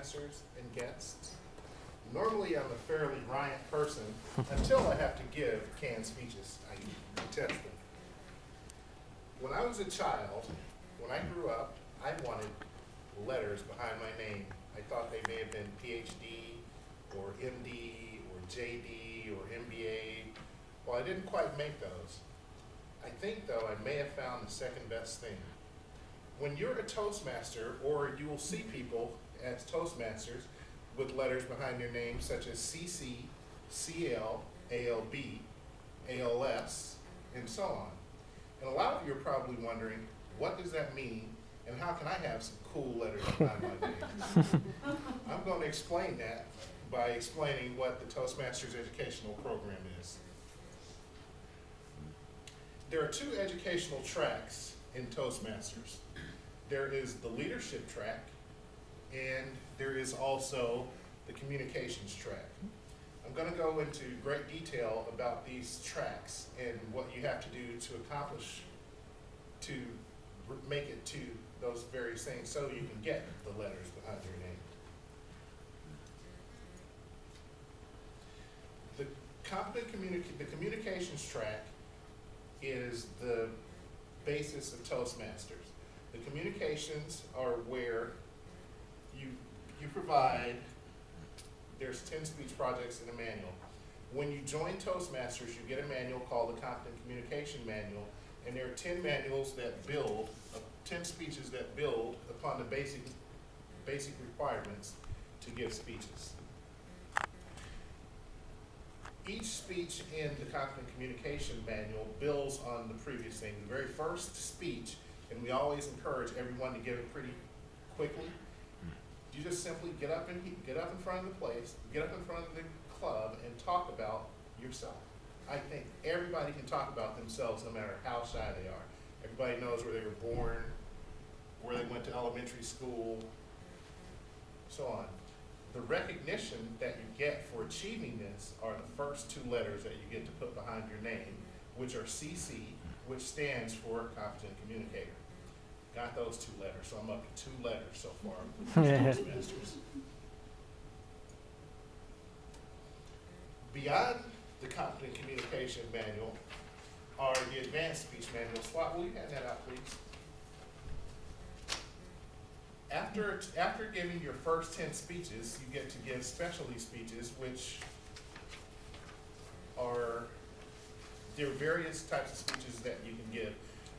Toastmasters and guests. Normally I'm a fairly riot person until I have to give canned speeches. I detest them. When I was a child, when I grew up, I wanted letters behind my name. I thought they may have been PhD or MD or JD or MBA. Well, I didn't quite make those. I think, though, I may have found the second best thing. When you're a Toastmaster, or you will see people as Toastmasters with letters behind their name such as CC, CL, ALB, ALS, and so on. And a lot of you are probably wondering, what does that mean, and how can I have some cool letters behind my name? I'm going to explain that by explaining what the Toastmasters educational program is. There are two educational tracks in Toastmasters. There is the leadership track, and there is also the communications track. I'm going to go into great detail about these tracks and what you have to do to accomplish, to make it to those various things so you can get the letters behind your name. The communications track is the basis of Toastmasters. The communications are where you provide, there's 10 speech projects in a manual. When you join Toastmasters, you get a manual called the Competent Communication Manual, and there are 10 manuals that build, 10 speeches that build upon the basic requirements to give speeches. Each speech in the Competent Communication Manual builds on the previous thing. The very first speech, and we always encourage everyone to give it pretty quickly. You just simply get up in front of the place, get up in front of the club, and talk about yourself. I think everybody can talk about themselves no matter how shy they are. Everybody knows where they were born, where they went to elementary school, so on. The recognition that you get for achieving this are the first two letters that you get to put behind your name, which are CC, which stands for Competent Communicator. Got those two letters, so I'm up to 2 letters so far with these Toastmasters. Beyond the Competent Communication Manual are the Advanced Speech Manuals. Swat, will you hand that out, please? After giving your first 10 speeches, you get to give specialty speeches, which are, there are various types of speeches that you can give.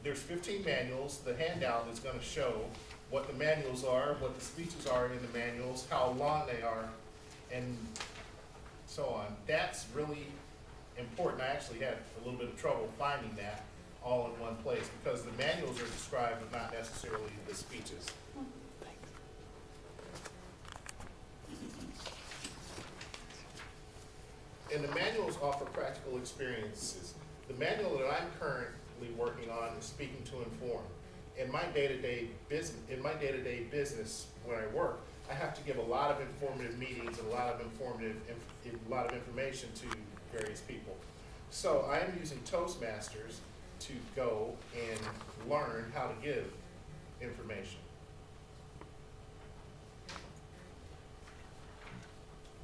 There's 15 manuals. The handout is going to show what the manuals are, what the speeches are in the manuals, how long they are, and so on. That's really important. I actually had a little bit of trouble finding that all in one place because the manuals are described but not necessarily the speeches. And the manuals offer practical experiences. The manual that I'm currently working on is Speaking to Inform. In my day-to-day business when I work, I have to give a lot of informative meetings and a lot of information to various people. So I am using Toastmasters to go and learn how to give information.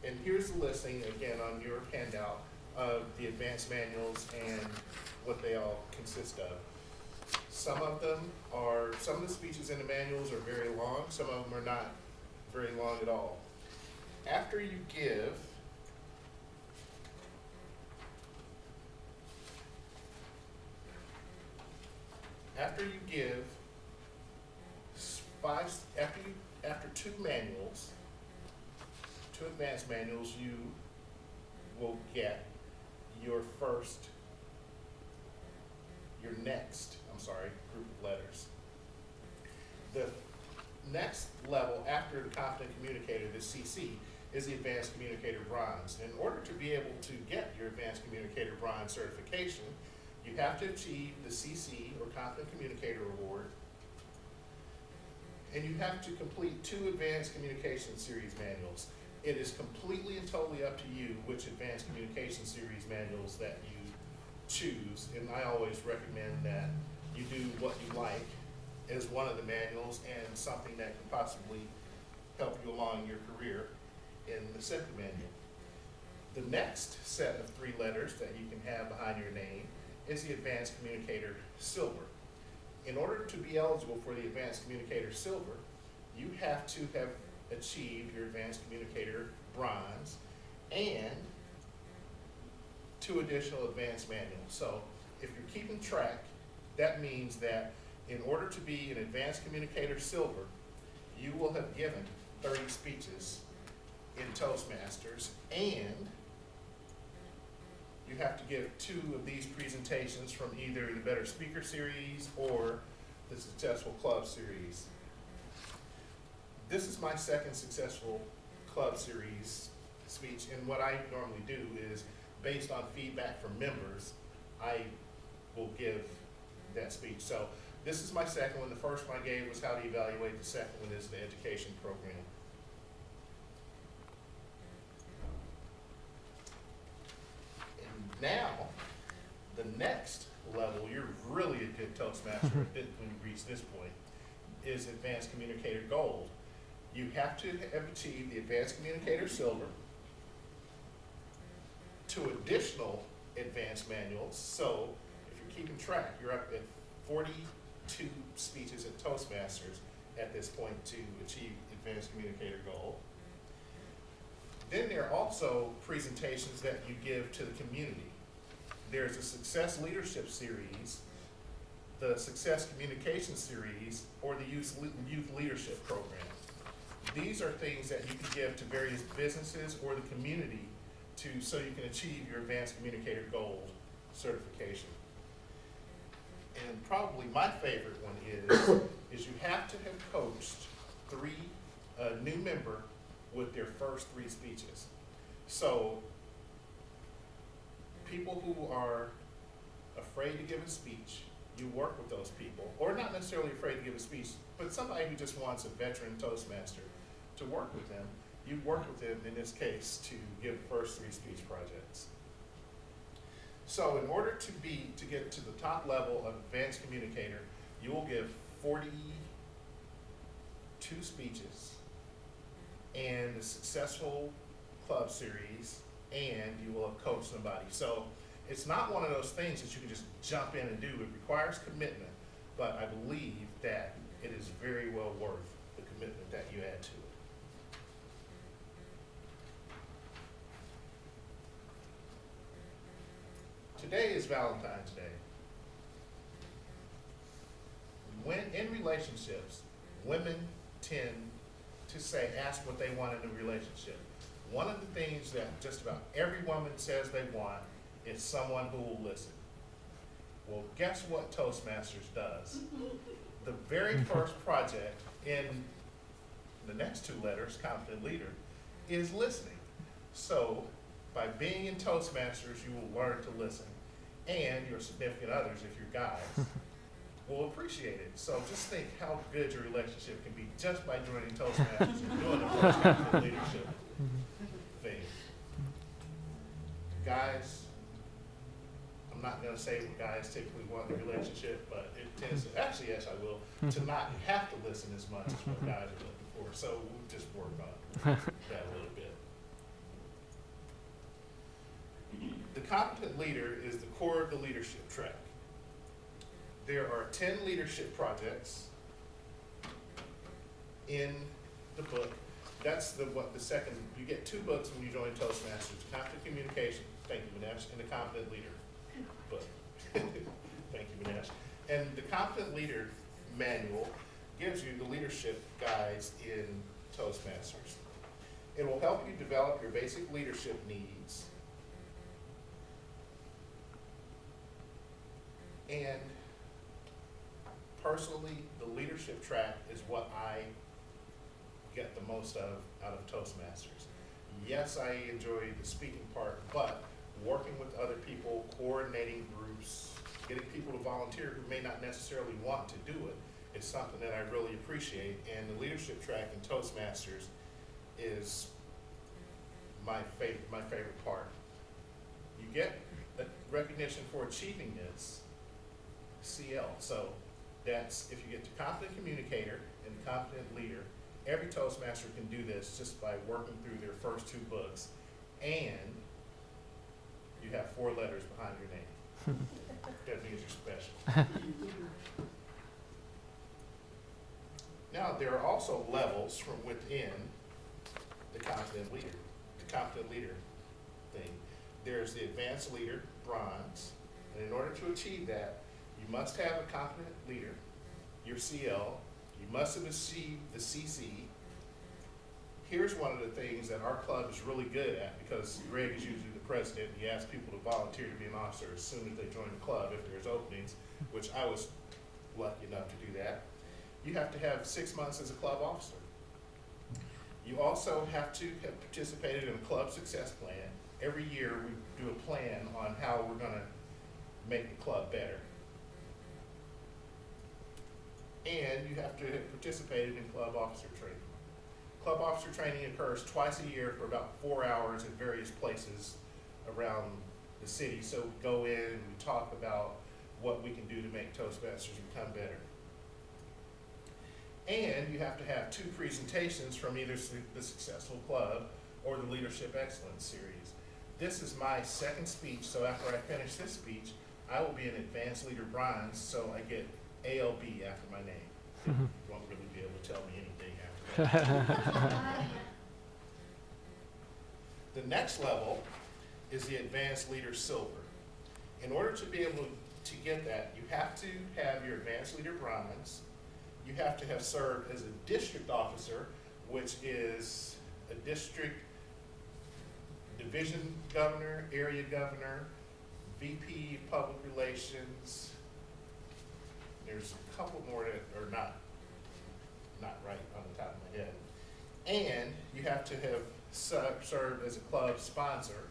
And here's the listing, again, on your handout of the advanced manuals and what they all consist of. Some of the speeches in the manuals are very long, some of them are not very long at all. After you give after 2 manuals, 2 advanced manuals, you will get your next group of letters. The next level after the Competent Communicator, the CC, is the Advanced Communicator Bronze. In order to be able to get your Advanced Communicator Bronze certification, you have to achieve the CC, or Competent Communicator Award, and you have to complete 2 Advanced Communication Series manuals. It is completely and totally up to you which Advanced Communication Series manuals that you choose, and I always recommend that you do what you like as one of the manuals and something that can possibly help you along your career in the second manual. The next set of 3 letters that you can have behind your name is the Advanced Communicator Silver. In order to be eligible for the Advanced Communicator Silver, you have to have achieved your Advanced Communicator Bronze and 2 additional advanced manuals. So if you're keeping track, that means that in order to be an Advanced Communicator Silver, you will have given 30 speeches in Toastmasters, and you have to give 2 of these presentations from either the Better Speaker Series or the Successful Club Series. This is my second Successful Club Series speech, and what I normally do is, based on feedback from members, I will give that speech. So this is my second one. The first one I gave was how to evaluate. The second one is the education program. And now, the next level, you're really a good Toastmaster when you reach this point, is Advanced Communicator Gold. You have to have achieved the Advanced Communicator Silver, 2 additional advanced manuals. So if you're keeping track, you're up at 42 speeches at Toastmasters at this point to achieve Advanced Communicator Gold. Then there are also presentations that you give to the community. There's a Success Leadership Series, the Success Communication Series, or the Youth Leadership Program. These are things that you can give to various businesses or the community so you can achieve your Advanced Communicator Gold certification. And probably my favorite one is you have to have coached a new member with their first 3 speeches. So people who are afraid to give a speech, you work with those people, or not necessarily afraid to give a speech, but somebody who just wants a veteran Toastmaster to work with them. You work with them, in this case, to give the first 3 speech projects. So in order to get to the top level of Advanced Communicator, you will give 42 speeches and the Successful Club Series, and you will have coached somebody. So it's not one of those things that you can just jump in and do. It requires commitment, but I believe that it is very well worth the commitment that you add to it. Today is Valentine's Day. When in relationships, women tend to ask what they want in a relationship. One of the things that just about every woman says they want is someone who will listen. Well, guess what Toastmasters does? The very first project in the next 2 letters, Competent Leader, is listening. So by being in Toastmasters, you will learn to listen. And your significant others, if you're guys, will appreciate it. So just think how good your relationship can be just by joining Toastmasters and doing the first Competent Leadership thing. Guys, I'm not going to say what guys typically want in a relationship, but it tends to, actually, yes, I will, to not have to listen as much as what guys are looking for. So we'll just work on that a little bit. The Competent Leader is the core of the leadership track. There are 10 leadership projects in the book. That's the second, you get 2 books when you join Toastmasters, Competent Communication, thank you, Manesh, and the Competent Leader book. Thank you, Manesh. And the Competent Leader manual gives you the leadership guides in Toastmasters. It will help you develop your basic leadership needs. And personally, the leadership track is what I get the most out of Toastmasters. Yes, I enjoy the speaking part, but working with other people, coordinating groups, getting people to volunteer who may not necessarily want to do it is something that I really appreciate. And the leadership track in Toastmasters is my favorite part. You get a recognition for achieving this, CL. So that's if you get to Competent Communicator and Competent Leader, Every Toastmaster can do this just by working through their first 2 books, and you have 4 letters behind your name. That means you're special. Now, there are also levels from within the Confident Leader thing. There's the Advanced Leader, Bronze, and in order to achieve that, you must have a Confident Leader, your CL, you must have achieved the CC. Here's one of the things that our club is really good at, because Greg is usually the president, and he asks people to volunteer to be an officer as soon as they join the club if there's openings, which I was lucky enough to do that. You have to have 6 months as a club officer. You also have to have participated in a club success plan. Every year we do a plan on how we're going to make the club better. And you have to have participated in club officer training. Club officer training occurs twice a year for about 4 hours at various places around the city. So we go in and we talk about what we can do to make Toastmasters become better. And you have to have 2 presentations from either the Successful Club or the Leadership Excellence Series. This is my second speech, so after I finish this speech, I will be an Advanced Leader Bronze, so I get ALB after my name. You won't really be able to tell me anything after that. The next level is the Advanced Leader Silver. In order to be able to get that, you have to have your Advanced Leader Bronze. You have to have served as a district officer, which is a district division governor, area governor, VP of Public Relations. There's a couple more that are not right on the top of my head. And you have to have served as a club sponsor,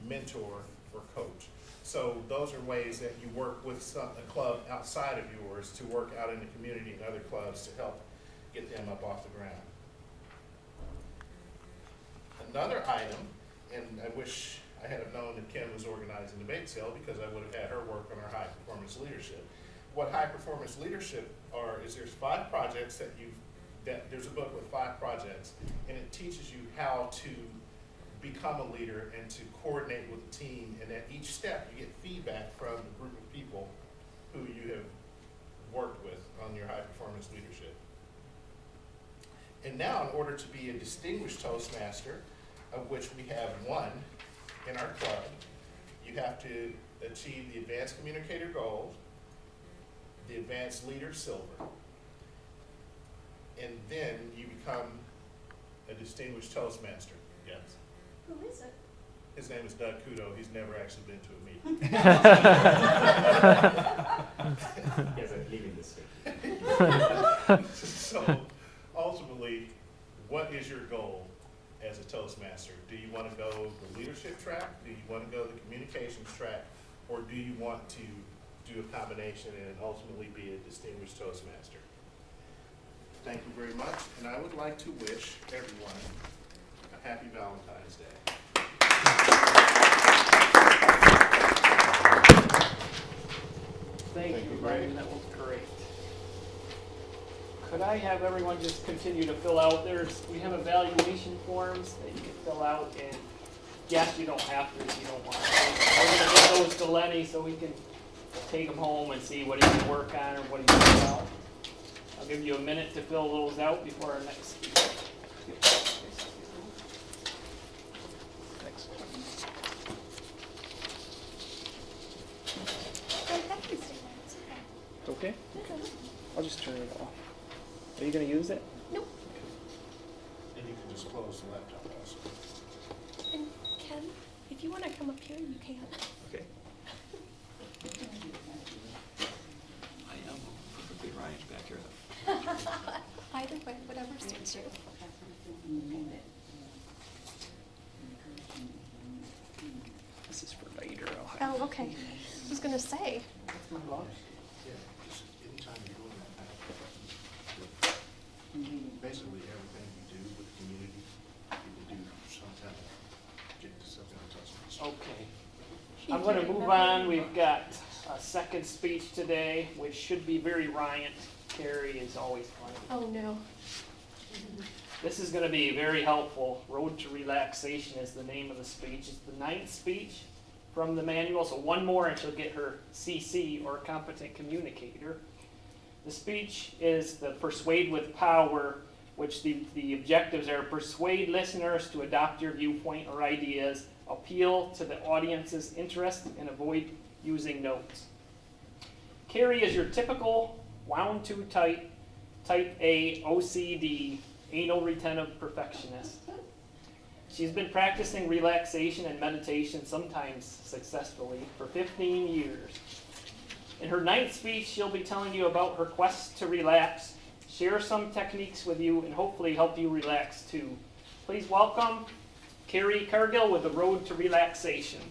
mentor, or coach. So those are ways that you work with a club outside of yours to work out in the community and other clubs to help get them up off the ground. Another item, and I wish I had have known that Kim was organizing the bake sale, because I would have had her work on our high performance leadership. What high performance leadership is there's 5 projects there's a book with 5 projects, and it teaches you how to become a leader and to coordinate with the team, and at each step you get feedback from a group of people who you have worked with on your high performance leadership. And now, in order to be a distinguished Toastmaster, of which we have 1 in our club, you have to achieve the Advanced Communicator Gold, the Advanced Leader Silver, and then you become a distinguished Toastmaster. Yes? Who is it? His name is Doug Kudo. He's never actually been to a meeting. He hasn't needed this. So, ultimately, what is your goal as a Toastmaster? Do you want to go the leadership track? Do you want to go the communications track? Or do you want to do a combination and ultimately be a distinguished Toastmaster? Thank you very much, and I would like to wish everyone a happy Valentine's Day. Thank you, Brian. That was great. Could I have everyone just continue to fill out? We have evaluation forms that you can fill out, and yes, you don't have to if you don't want to. I'm going to give those to Lenny so we can take them home and see what he can work on or what he can fill out. I'll give you a minute to fill those out before our next speaker. Okay? I'll just turn it off. Are you going to use it? Nope. And you can just close the laptop also. And Ken, if you want to come up here, you can. Okay. I am perfectly right back here. Either way, whatever suits you. This is for later. I'll have Oh, okay. I was going to say. my lunch. Yeah, just anytime you're doing that, basically everything you do with the community, you can do sometime get to something else. Okay. I'm going to move on. We've got a second speech today, which should be very Ryan. Carrie is always funny. Oh, no. This is going to be very helpful. Road to Relaxation is the name of the speech. It's the 9th speech from the manual, so one more and she'll get her CC, or Competent Communicator. The speech is the Persuade with Power, which the objectives are: persuade listeners to adopt your viewpoint or ideas, appeal to the audience's interest, and avoid using notes. Carrie is your typical wound too tight, type A, OCD, anal retentive perfectionist. She's been practicing relaxation and meditation, sometimes successfully, for 15 years. In her 9th speech, she'll be telling you about her quest to relax, share some techniques with you, and hopefully help you relax too. Please welcome Carrie Cargill with the Road to Relaxation.